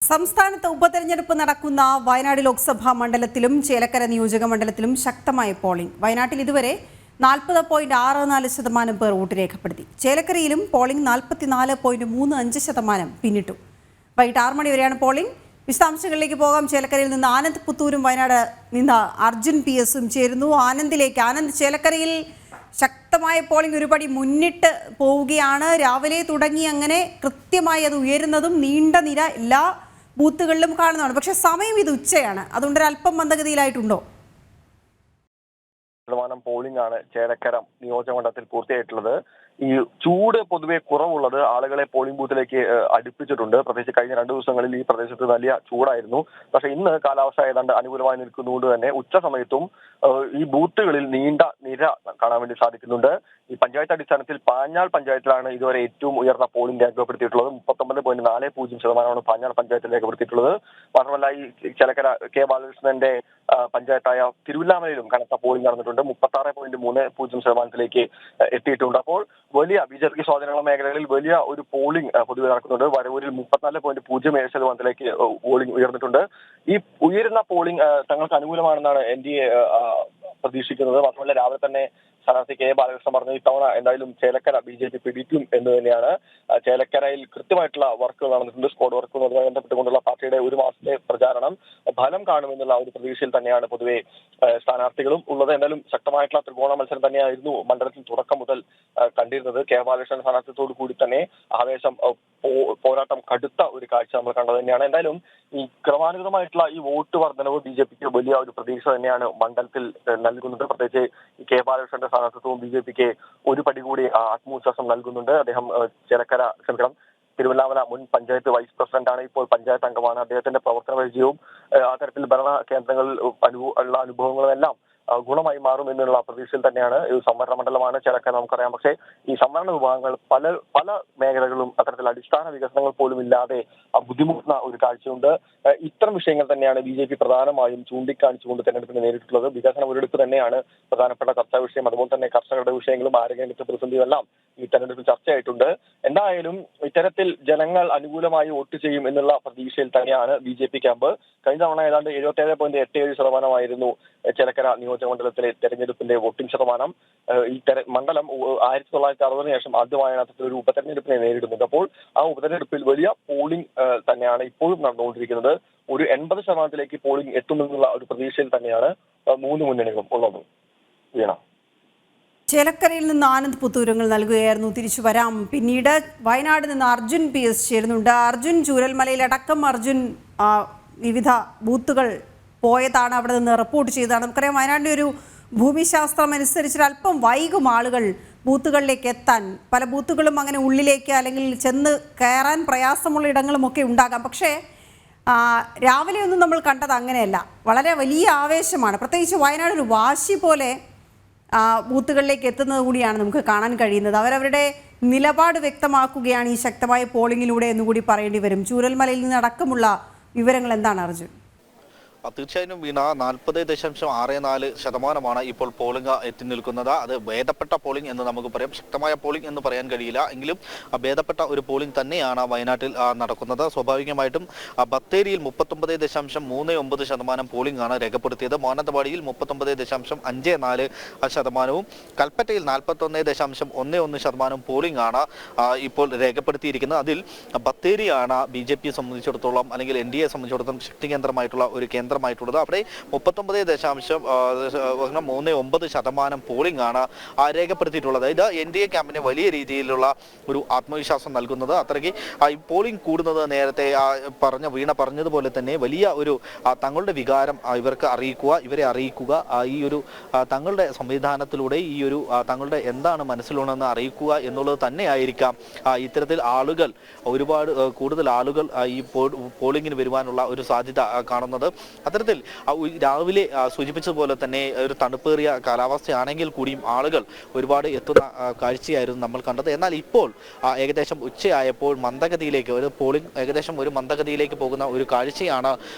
സംസ്ഥാനത്ത് ഉപതെരഞ്ഞെടുപ്പ് നടക്കുന്ന വയനാട് ലോക്സഭാ മണ്ഡലത്തിലും ചേലക്കര നിയോജക മണ്ഡലത്തിലും ശക്തമായ പോളിംഗ്. വയനാട്ടിൽ ഇതുവരെ 40.64% പേർ വോട്ട് രേഖപ്പെടുത്തി. ചേലക്കരയിലും പോളിംഗ് 44.35% പിന്നിട്ടു. വൈകിട്ട് 6 മണി വരെയാണ് പോളിംഗ്. വിശദാംശങ്ങളിലേക്ക് പോകാം. ചേലക്കരയിൽ നിന്ന് ആനന്ദ് പുത്തൂരും വയനാട് നിന്ന് അർജുൻ PS ചേരുന്നു. ആനന്ദിലേക്ക്. ആനന്ദ്, ചേലക്കരയിൽ ശക്തമായ പോളിംഗ് ഒരുപടി മുന്നിട്ട് പോവുകയാണ്. രാവിലെ തുടങ്ങി അങ്ങനെ കൃത്യമായി അത് ഉയരുന്നതും നീണ്ട നിര എല്ലാ ബൂത്തുകളിലും കാണുന്നതാണ്. പക്ഷെ സമയം ഇത് ഉച്ചയാണ്, അതുകൊണ്ട് അല്പം മന്ദഗതിയിലായിട്ടുണ്ടോ? പോളിംഗ് ആണ് ചേലക്കര നിയോജകമണ്ഡലത്തിൽ പൂർത്തിയായിട്ടുള്ളത്. ഈ ചൂട് പൊതുവെ കുറവുള്ളത് ആളുകളെ പോളിംഗ് ബൂത്തിലേക്ക് അടുപ്പിച്ചിട്ടുണ്ട്. പ്രത്യേകിച്ച് കഴിഞ്ഞ 2 ദിവസങ്ങളിൽ ഈ പ്രദേശത്ത് വലിയ ചൂടായിരുന്നു. പക്ഷെ ഇന്ന് കാലാവസ്ഥ ഏതാണ്ട് അനുകൂലമായി നിൽക്കുന്നതുകൊണ്ട് തന്നെ ഉച്ച സമയത്തും ഈ ബൂത്തുകളിൽ നീണ്ട നിര കാണാൻ വേണ്ടി സാധിക്കുന്നുണ്ട്. ഈ പഞ്ചായത്ത് അടിസ്ഥാനത്തിൽ പാഞ്ഞാൾ പഞ്ചായത്തിലാണ് ഇതുവരെ ഏറ്റവും ഉയർന്ന പോളിംഗ് രേഖപ്പെടുത്തിയിട്ടുള്ളത്. 39.40% പാഞ്ഞാൾ പഞ്ചായത്തിൽ രേഖപ്പെടുത്തിയിട്ടുള്ളത്. മാത്രമല്ല ഈ ചേലക്കര കെ ബാലകൃഷ്ണന്റെ പഞ്ചായത്തായ തിരുവല്ലാമലയിലും കനത്ത പോളിംഗ് നടന്നിട്ടുണ്ട്. 36.30% എത്തിയിട്ടുണ്ട്. അപ്പോൾ വലിയ BJP സ്വാധീനമുള്ള മേഖലകളിൽ വലിയ ഒരു പോളിംഗ് പൊതുവെ നടക്കുന്നുണ്ട്. വരവൂരിൽ 34.07% പോളിംഗ് ഉയർന്നിട്ടുണ്ട്. ഈ ഉയരുന്ന പോളിംഗ് തങ്ങൾക്ക് അനുകൂലമാണെന്നാണ് NDA പ്രതീക്ഷിക്കുന്നത്. മാത്രമല്ല രാവിലെ തന്നെ സ്ഥാനാർത്ഥി കെ ബാലകൃഷ്ണൻ പറഞ്ഞു ഇത്തവണ എന്തായാലും ചേലക്കര BJP പിടിക്കും എന്ന് തന്നെയാണ്. ചേലക്കരയിൽ കൃത്യമായിട്ടുള്ള വർക്കുകൾ നടന്നിട്ടുണ്ട്. സ്ക്വാഡ് വർക്കുകളുമായി ബന്ധപ്പെട്ടുകൊണ്ടുള്ള പാർട്ടിയുടെ 1 മാസത്തെ പ്രചാരണം ഫലം കാണുമെന്നുള്ള ഒരു പ്രതീക്ഷയിൽ തന്നെയാണ് പൊതുവെ സ്ഥാനാർത്ഥികളും ഉള്ളത്. എന്തായാലും ശക്തമായിട്ടുള്ള ത്രികോണ മത്സരം തന്നെയായിരുന്നു മണ്ഡലത്തിൽ തുടക്കം മുതൽ കണ്ടിരുന്നത്. കെ ബാലകൃഷ്ണൻ സ്ഥാനാർത്ഥിത്തോടു കൂടി തന്നെ ആവേശം പോരാട്ടം കടുത്ത ഒരു കാഴ്ച നമ്മൾ കണ്ടത് തന്നെയാണ്. എന്തായാലും ഈ ക്രമാനുഗതമായിട്ടുള്ള ഈ വോട്ട് വർധനവ് BJPക്ക് വലിയ ഒരു പ്രതീക്ഷ തന്നെയാണ് മണ്ഡലത്തിൽ നൽകുന്നത്. പ്രത്യേകിച്ച് കെ ബാലകൃഷ്ണന്റെ സ്ഥാനാർത്ഥിത്വവും BJPക്ക് ഒരു പടി കൂടി ആത്മവിശ്വാസം നൽകുന്നുണ്ട്. അദ്ദേഹം തിരുവല്ലാമല മുൻ പഞ്ചായത്ത് വൈസ് പ്രസിഡന്റാണ്, ഇപ്പോൾ പഞ്ചായത്ത് അംഗമാണ്. അദ്ദേഹത്തിന്റെ പ്രവർത്തന പരിചയവും അത്തരത്തിൽ ഭരണ കേന്ദ്രങ്ങളിൽ ഉള്ള അനുഭവങ്ങളും എല്ലാം ഗുണമായി മാറും എന്നുള്ള പ്രതീക്ഷയിൽ തന്നെയാണ്. ഇത് സംവരണ മണ്ഡലമാണ് ചേലക്കര, നമുക്കറിയാം. പക്ഷേ ഈ സംവരണ വിഭാഗങ്ങൾ പല മേഖലകളും അത്തരത്തിൽ അടിസ്ഥാന വികസനങ്ങൾ പോലും ഇല്ലാതെ ബുദ്ധിമുട്ടുന്ന ഒരു കാഴ്ചയുണ്ട്. ഇത്തരം വിഷയങ്ങൾ തന്നെയാണ് BJP പ്രധാനമായും ചൂണ്ടിക്കാണിച്ചുകൊണ്ട് തെരഞ്ഞെടുപ്പിനെ നേരിട്ടുള്ളത്. വികസന മുരടിപ്പ് തന്നെയാണ് പ്രധാനപ്പെട്ട ചർച്ചാ വിഷയം. അതുപോലെ തന്നെ കർഷകരുടെ വിഷയങ്ങളും ആരോഗ്യരംഗത്തെ പ്രതിസന്ധിയും എല്ലാം ഈ തെരഞ്ഞെടുപ്പിൽ ചർച്ചയായിട്ടുണ്ട്. എന്തായാലും ഇത്തരത്തിൽ ജനങ്ങൾ അനുകൂലമായി വോട്ട് ചെയ്യും എന്നുള്ള പ്രതീക്ഷയിൽ തന്നെയാണ് BJP ക്യാമ്പ്. കഴിഞ്ഞ തവണ ഏതാണ്ട് 77.77% ചേലക്കര നിയോജകമണ്ഡലത്തിലെ തെരഞ്ഞെടുപ്പിന്റെ വോട്ടിംഗ് ശതമാനം. ഈ മണ്ഡലം 1960 ശേഷം ആദ്യമായാണ് അത്തരത്തിലൊരു ഉപതെരഞ്ഞെടുപ്പിനെ നേരിടുന്നത്. അപ്പോൾ ആ ഉപതെരഞ്ഞെടുപ്പിൽ വലിയ പോളിംഗ് തന്നെയാണ് ഇപ്പോഴും നടന്നുകൊണ്ടിരിക്കുന്നത്. ഒരു 80% പോളിംഗ് എത്തുമെന്നുള്ള ഒരു പ്രതീക്ഷയിൽ തന്നെയാണ് 3 മുന്നണികളും ഉള്ളത്. ചേലക്കരയിൽ നിന്ന് ആനന്ദ് പുത്തൂരങ്ങൾ നൽകുകയായിരുന്നു. തിരിച്ചു വരാം. പിന്നീട് വയനാട് നിന്ന് അർജുൻ PS ചേരുന്നുണ്ട്. അർജുൻ, ചൂരൽമലയിലടക്കം അർജുൻ വിവിധ ബൂത്തുകൾ പോയതാണ്, അവിടെ നിന്ന് റിപ്പോർട്ട് ചെയ്തതാണ്. നമുക്കറിയാം വയനാടിൻ്റെ ഒരു ഭൂമിശാസ്ത്രം അനുസരിച്ച് അല്പം വൈകും ആളുകൾ ബൂത്തുകളിലേക്ക് എത്താൻ. പല ബൂത്തുകളും അങ്ങനെ ഉള്ളിലേക്ക് അല്ലെങ്കിൽ ചെന്ന് കയറാൻ പ്രയാസമുള്ള ഇടങ്ങളുമൊക്കെ ഉണ്ടാകാം. പക്ഷേ രാവിലെ ഒന്നും നമ്മൾ കണ്ടത് അങ്ങനെയല്ല. വളരെ വലിയ ആവേശമാണ്. പ്രത്യേകിച്ച് വയനാട് ഒരു വാശി പോലെ ബൂത്തുകളിലേക്ക് എത്തുന്നത് കൂടിയാണ് നമുക്ക് കാണാൻ കഴിയുന്നത്. അവരവരുടെ നിലപാട് വ്യക്തമാക്കുകയാണ് ഈ ശക്തമായ പോളിംഗിലൂടെ എന്നുകൂടി പറയേണ്ടി വരും. ചൂരൽമലയിൽ നിന്നടക്കമുള്ള വിവരങ്ങൾ എന്താണ് അർജുൻ? തീർച്ചയായും വീണ 40.64% ഇപ്പോൾ പോളിംഗ് എത്തി നിൽക്കുന്നത്. അത് ഭേദപ്പെട്ട പോളിംഗ് എന്ന് നമുക്ക് പറയാം. ശക്തമായ പോളിംഗ് എന്ന് പറയാൻ കഴിയില്ല, എങ്കിലും ഭേദപ്പെട്ട ഒരു പോളിംഗ് തന്നെയാണ് വയനാട്ടിൽ നടക്കുന്നത്. സ്വാഭാവികമായിട്ടും ബത്തേരിയിൽ 39.39% പോളിംഗ് ആണ് രേഖപ്പെടുത്തിയത്. മാനന്തവാടിയിൽ 39.54%, കൽപ്പറ്റയിൽ 41.11% പോളിംഗ് ആണ് ഇപ്പോൾ രേഖപ്പെടുത്തിയിരിക്കുന്നത്. അതിൽ ബത്തേരിയാണ് BJP സംബന്ധിച്ചിടത്തോളം അല്ലെങ്കിൽ NDA സംബന്ധിച്ചിടത്തോളം ശക്തി കേന്ദ്രമായിട്ടുള്ള ഒരു കേന്ദ്രമായിട്ടുള്ളത്. അവിടെ 39.39% പോളിംഗ് ആണ് രേഖപ്പെടുത്തിയിട്ടുള്ളത്. ഇത് NDA ക്യാമ്പിന് വലിയ രീതിയിലുള്ള ഒരു ആത്മവിശ്വാസം നൽകുന്നത്. അത്രയ്ക്ക് ഈ പോളിംഗ് കൂടുന്നത് നേരത്തെ വീണ പറഞ്ഞതുപോലെ തന്നെ വലിയ ഒരു തങ്ങളുടെ വികാരം ഇവരെ അറിയിക്കുക, ഈ ഒരു തങ്ങളുടെ സംവിധാനത്തിലൂടെ ഈ ഒരു തങ്ങളുടെ എന്താണ് മനസ്സിലുള്ളതെന്ന് അറിയിക്കുക എന്നുള്ളത് തന്നെയായിരിക്കാം ഇത്തരത്തിൽ ആളുകൾ കൂടുതൽ ആളുകൾ ഈ പോളിംഗിന് വരുവാനുള്ള ഒരു സാധ്യത കാണുന്നത്. അത്തരത്തിൽ രാവിലെ സൂചിപ്പിച്ചതുപോലെ തന്നെ ഒരു തണുപ്പേറിയ കാലാവസ്ഥയാണെങ്കിൽ കൂടിയും ആളുകൾ ഒരുപാട് എത്തുന്ന കാഴ്ചയായിരുന്നു നമ്മൾ കണ്ടത്. എന്നാൽ ഇപ്പോൾ ഏകദേശം ഉച്ചയായപ്പോൾ മന്ദഗതിയിലേക്ക് ഒരു പോളിംഗ് ഏകദേശം ഒരു മന്ദഗതിയിലേക്ക് പോകുന്ന ഒരു കാഴ്ചയാണ്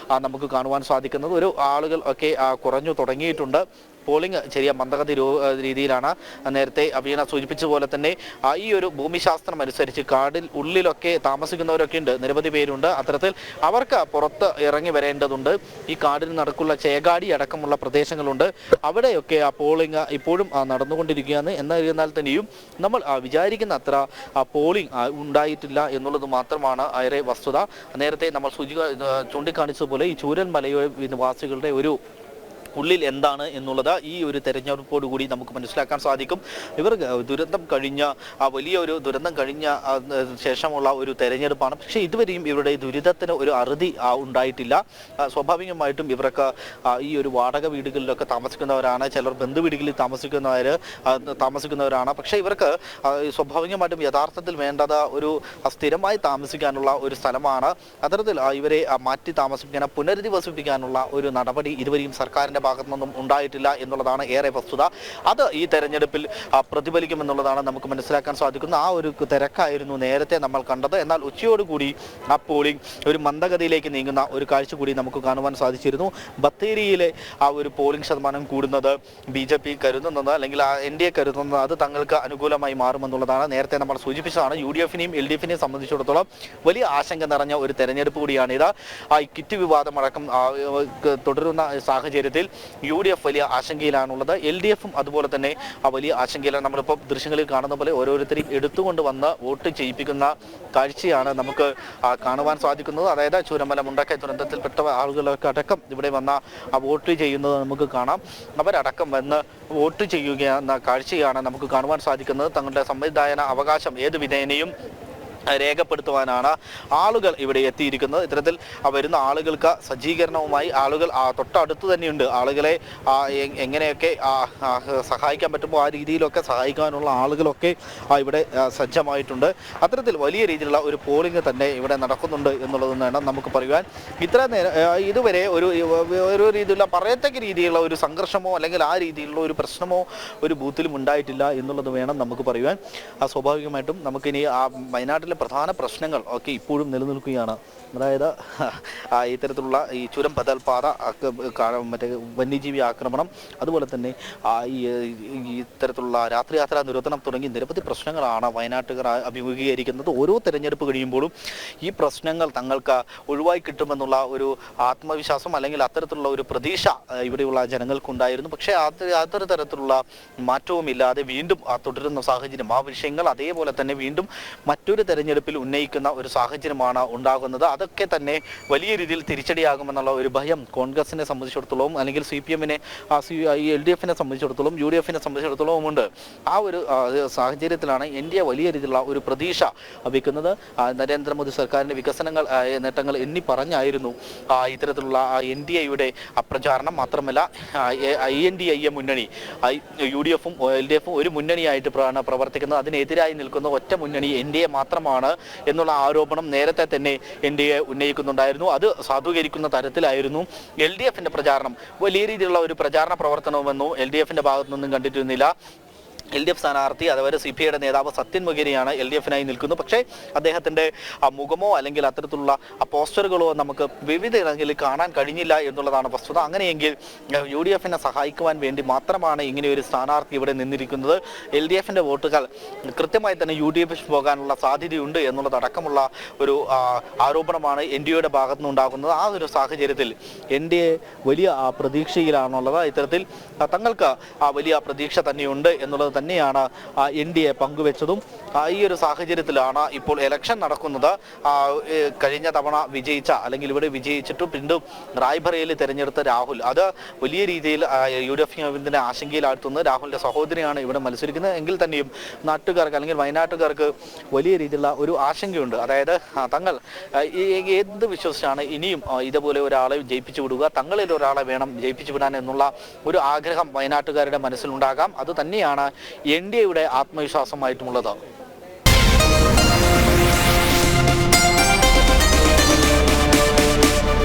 നമുക്ക് കാണുവാൻ സാധിക്കുന്നത്. ആളുകൾ ഒക്കെ കുറഞ്ഞു തുടങ്ങിയിട്ടുണ്ട്. പോളിംഗ് ചെറിയ മന്ദഗതി രീതിയിലാണ്. നേരത്തെ വീണ സൂചിപ്പിച്ചതുപോലെ തന്നെ ഈ ഒരു ഭൂമിശാസ്ത്രം അനുസരിച്ച് കാടിൽ ഉള്ളിലൊക്കെ താമസിക്കുന്നവരൊക്കെ ഉണ്ട്, നിരവധി പേരുണ്ട്. അത്തരത്തിൽ അവർക്ക് പുറത്ത് ഇറങ്ങി വരേണ്ടതുണ്ട്. ഈ കാടിന് നടക്കുള്ള ചേകാടി അടക്കമുള്ള പ്രദേശങ്ങളുണ്ട്, അവിടെയൊക്കെ ആ പോളിംഗ് ഇപ്പോഴും നടന്നുകൊണ്ടിരിക്കുകയാണ്. എന്നാൽ തന്നെയും നമ്മൾ വിചാരിക്കുന്ന അത്ര പോളിംഗ് ഉണ്ടായിട്ടില്ല എന്നുള്ളത് മാത്രമാണ് ഏറെ വസ്തുത. നേരത്തെ നമ്മൾ ചൂണ്ടിക്കാണിച്ചതുപോലെ ഈ ചൂരൽമലയോര നിവാസികളുടെ ഒരു ഉള്ളിൽ എന്താണ് എന്നുള്ളത് ഈ ഒരു തെരഞ്ഞെടുപ്പോട് കൂടി നമുക്ക് മനസ്സിലാക്കാൻ സാധിക്കും. ഇവർ വലിയൊരു ദുരന്തം കഴിഞ്ഞ ശേഷമുള്ള ഒരു തെരഞ്ഞെടുപ്പാണ്. പക്ഷേ ഇതുവരെയും ഇവരുടെ ദുരിതത്തിന് ഒരു അറുതി ഉണ്ടായിട്ടില്ല. സ്വാഭാവികമായിട്ടും ഇവർക്ക് ഈ ഒരു വാടക വീടുകളിലൊക്കെ താമസിക്കുന്നവരാണ്, ചിലർ ബന്ധുവീടുകളിൽ താമസിക്കുന്നവരാണ്. പക്ഷേ ഇവർക്ക് സ്വാഭാവികമായിട്ടും യഥാർത്ഥത്തിൽ വേണ്ടത് ഒരു സ്ഥിരമായി താമസിക്കാനുള്ള ഒരു സ്ഥലമാണ്. അത്തരത്തിൽ ഇവരെ മാറ്റി താമസിപ്പിക്കാൻ, പുനരധിവസിപ്പിക്കാനുള്ള ഒരു നടപടി ഇതുവരെയും സർക്കാരിൻ്റെ ഭാഗത്തു നിന്നും ഉണ്ടായിട്ടില്ല എന്നുള്ളതാണ് ഏറെ വസ്തുത. അത് ഈ തെരഞ്ഞെടുപ്പിൽ പ്രതിഫലിക്കുമെന്നുള്ളതാണ് നമുക്ക് മനസ്സിലാക്കാൻ സാധിക്കുന്ന. ആ ഒരു തിരക്കായിരുന്നു നേരത്തെ നമ്മൾ കണ്ടത്. എന്നാൽ ഉച്ചയോടുകൂടി ആ പോളിംഗ് ഒരു മന്ദഗതിയിലേക്ക് നീങ്ങുന്ന ഒരു കാഴ്ച കൂടി നമുക്ക് കാണുവാൻ സാധിച്ചിരുന്നു. ബത്തേരിയിലെ ആ ഒരു പോളിംഗ് ശതമാനം കൂടുന്നത് BJP കരുതുന്നത്, അല്ലെങ്കിൽ NDA കരുതുന്നത് അത് തങ്ങൾക്ക് അനുകൂലമായി മാറുമെന്നുള്ളതാണ്. നേരത്തെ നമ്മൾ സൂചിപ്പിച്ചതാണ്. UDF-നെയും LDF-നെയും സംബന്ധിച്ചിടത്തോളം വലിയ ആശങ്ക നിറഞ്ഞ ഒരു തെരഞ്ഞെടുപ്പ് കൂടിയാണിത്. ഈ കിറ്റ് വിവാദമടക്കം തുടരുന്ന സാഹചര്യത്തിൽ UDF വലിയ ആശങ്കയിലാണുള്ളത്. LDF-ഉം അതുപോലെ തന്നെ വലിയ ആശങ്കയിലാണ്. നമ്മളിപ്പോൾ ദൃശ്യങ്ങളിൽ കാണുന്ന പോലെ ഓരോരുത്തരെയും എടുത്തുകൊണ്ട് വന്ന് വോട്ട് ചെയ്യിപ്പിക്കുന്ന കാഴ്ചയാണ് നമുക്ക് കാണുവാൻ സാധിക്കുന്നത്. അതായത് ചൂരൽമല മുണ്ടക്കൈ ദുരന്തത്തിൽപ്പെട്ട ആളുകളൊക്കെ അടക്കം ഇവിടെ വന്ന വോട്ട് ചെയ്യുന്നത് നമുക്ക് കാണാം. അവരടക്കം വന്ന് വോട്ട് ചെയ്യുക എന്ന കാഴ്ചയാണ് നമുക്ക് കാണുവാൻ സാധിക്കുന്നത്. തങ്ങളുടെ സമ്മതിദാന അവകാശം ഏത് വിധേനയും രേഖപ്പെടുത്തുവാനാണ് ആളുകൾ ഇവിടെ എത്തിയിരിക്കുന്നത്. ഇത്തരത്തിൽ വരുന്ന ആളുകൾക്ക് സജ്ജീകരണവുമായി ആളുകൾ തൊട്ടടുത്ത് തന്നെയുണ്ട്. ആളുകളെ എങ്ങനെയൊക്കെ സഹായിക്കാൻ പറ്റുമ്പോൾ ആ രീതിയിലൊക്കെ സഹായിക്കാനുള്ള ആളുകളൊക്കെ ഇവിടെ സജ്ജമായിട്ടുണ്ട്. അത്തരത്തിൽ വലിയ രീതിയിലുള്ള ഒരു പോളിംഗ് തന്നെ ഇവിടെ നടക്കുന്നുണ്ട് എന്നുള്ളത് വേണം നമുക്ക് പറയുവാൻ. ഇതുവരെ ഒരു രീതിയിലുള്ള പറയത്തക്ക രീതിയിലുള്ള ഒരു സംഘർഷമോ അല്ലെങ്കിൽ ആ രീതിയിലുള്ള ഒരു പ്രശ്നമോ ഒരു ബൂത്തിലും ഉണ്ടായിട്ടില്ല എന്നുള്ളത് വേണം നമുക്ക് പറയുവാൻ. സ്വാഭാവികമായിട്ടും നമുക്കിനി വയനാട്ടിൽ പ്രധാന പ്രശ്നങ്ങൾ ഒക്കെ ഇപ്പോഴും നിലനിൽക്കുകയാണ്. അതായത് ഇത്തരത്തിലുള്ള ഈ ചുരം ബദൽപാത, മറ്റേ വന്യജീവി ആക്രമണം, അതുപോലെ തന്നെ ഇത്തരത്തിലുള്ള രാത്രിയാത്രാ നിരോധനം തുടങ്ങി നിരവധി പ്രശ്നങ്ങളാണ് വയനാട്ടുകാർ അഭിമുഖീകരിക്കുന്നത്. ഓരോ തെരഞ്ഞെടുപ്പ് കഴിയുമ്പോഴും ഈ പ്രശ്നങ്ങൾ തങ്ങൾക്ക് ഒഴിവായി കിട്ടുമെന്നുള്ള ഒരു ആത്മവിശ്വാസം അല്ലെങ്കിൽ അത്തരത്തിലുള്ള ഒരു പ്രതീക്ഷ ഇവിടെയുള്ള ജനങ്ങൾക്കുണ്ടായിരുന്നു. പക്ഷേ അതൊരു തരത്തിലുള്ള മാറ്റവുമില്ലാതെ വീണ്ടും തുടരുന്ന സാഹചര്യം, ആ വിഷയങ്ങൾ അതേപോലെ തന്നെ വീണ്ടും മറ്റൊരു തെരഞ്ഞെടുപ്പിൽ ഉന്നയിക്കുന്ന ഒരു സാഹചര്യമാണ് ഉണ്ടാകുന്നത്. അതൊക്കെ തന്നെ വലിയ രീതിയിൽ തിരിച്ചടിയാകുമെന്നുള്ള ഒരു ഭയം കോൺഗ്രസിനെ സംബന്ധിച്ചിടത്തോളം, അല്ലെങ്കിൽ CPM-നെ, LDF-നെ സംബന്ധിച്ചിടത്തോളം, UDF-നെ സംബന്ധിച്ചിടത്തോളം ഉണ്ട്. ആ ഒരു സാഹചര്യത്തിലാണ് NDA വലിയ രീതിയിലുള്ള ഒരു പ്രതീക്ഷ വെക്കുന്നത്. നരേന്ദ്രമോദി സർക്കാരിൻ്റെ നേട്ടങ്ങൾ എണ്ണി പറഞ്ഞായിരുന്നു ഇത്തരത്തിലുള്ള NDA-യുടെ പ്രചാരണം. മാത്രമല്ല INDIA മുന്നണി, UDF-ഉം LDF-ഉം ഒരു മുന്നണിയായിട്ട് പ്രവർത്തിക്കുന്നത്. അതിനെതിരായി നിൽക്കുന്ന ഒറ്റ മുന്നണി NDA മാത്രമാണ് എന്നുള്ള ആരോപണം നേരത്തെ തന്നെ NDA ഉന്നയിക്കുന്നുണ്ടായിരുന്നു. അത് സാധൂകരിക്കുന്ന തരത്തിലായിരുന്നു LDF-ന്റെ പ്രചാരണം. വലിയ രീതിയിലുള്ള ഒരു പ്രചാരണ പ്രവർത്തനവുമെന്നും LDF-ന്റെ ഭാഗത്തു നിന്നും കണ്ടിരുന്നില്ല. LDF സ്ഥാനാർത്ഥി, അതുപോലെ CPI-യുടെ നേതാവ് സത്യൻ മൊകേരിയാണ് LDF-നായി നിൽക്കുന്നത്. പക്ഷേ അദ്ദേഹത്തിൻ്റെ മുഖമോ അല്ലെങ്കിൽ അത്തരത്തിലുള്ള പോസ്റ്ററുകളോ നമുക്ക് വിവിധ ഇടങ്ങളിൽ കാണാൻ കഴിഞ്ഞില്ല എന്നുള്ളതാണ് വസ്തുത. അങ്ങനെയെങ്കിൽ UDF-നെ സഹായിക്കുവാൻ വേണ്ടി മാത്രമാണ് ഇങ്ങനെയൊരു സ്ഥാനാർത്ഥി ഇവിടെ നിന്നിരിക്കുന്നത്. LDF-ന്റെ വോട്ടുകൾ കൃത്യമായി തന്നെ UDF പോകാനുള്ള സാധ്യതയുണ്ട് എന്നുള്ളതടക്കമുള്ള ഒരു ആരോപണമാണ് NDA-യുടെ ഭാഗത്തു നിന്നുണ്ടാകുന്നത്. ആ ഒരു സാഹചര്യത്തിൽ NDA വലിയ പ്രതീക്ഷയിലാണുള്ളത്. ഇത്തരത്തിൽ തങ്ങൾക്ക് വലിയ പ്രതീക്ഷ തന്നെയുണ്ട് എന്നുള്ളത് തന്നെയാണ് NDA പങ്കുവെച്ചതും. ഈ ഒരു സാഹചര്യത്തിലാണ് ഇപ്പോൾ ഇലക്ഷൻ നടക്കുന്നത്. കഴിഞ്ഞ തവണ വിജയിച്ച, അല്ലെങ്കിൽ ഇവിടെ വിജയിച്ചിട്ടും വീണ്ടും റായ്ബറേലിയിൽ തിരഞ്ഞെടുത്ത രാഹുൽ, അത് വലിയ രീതിയിൽ UDF-നെ ആശങ്കയിലാഴ്ത്തുന്നത്. രാഹുലിൻ്റെ സഹോദരിയാണ് ഇവിടെ മത്സരിക്കുന്നത്. എങ്കിൽ തന്നെയും നാട്ടുകാർക്ക്, അല്ലെങ്കിൽ വയനാട്ടുകാർക്ക് വലിയ രീതിയിലുള്ള ഒരു ആശങ്കയുണ്ട്. അതായത് തങ്ങൾ എന്ത് വിശ്വസിച്ചാണ് ഇനിയും ഇതുപോലെ ഒരാളെ ജയിപ്പിച്ചു വിടുക, തങ്ങളിൽ ഒരാളെ വേണം ജയിപ്പിച്ചു വിടാൻ എന്നുള്ള ഒരു ആഗ്രഹം വയനാട്ടുകാരുടെ മനസ്സിലുണ്ടാകാം. അത് തന്നെയാണ് NDA-യുടെ ആത്മവിശ്വാസമായിട്ടുമുള്ളത്.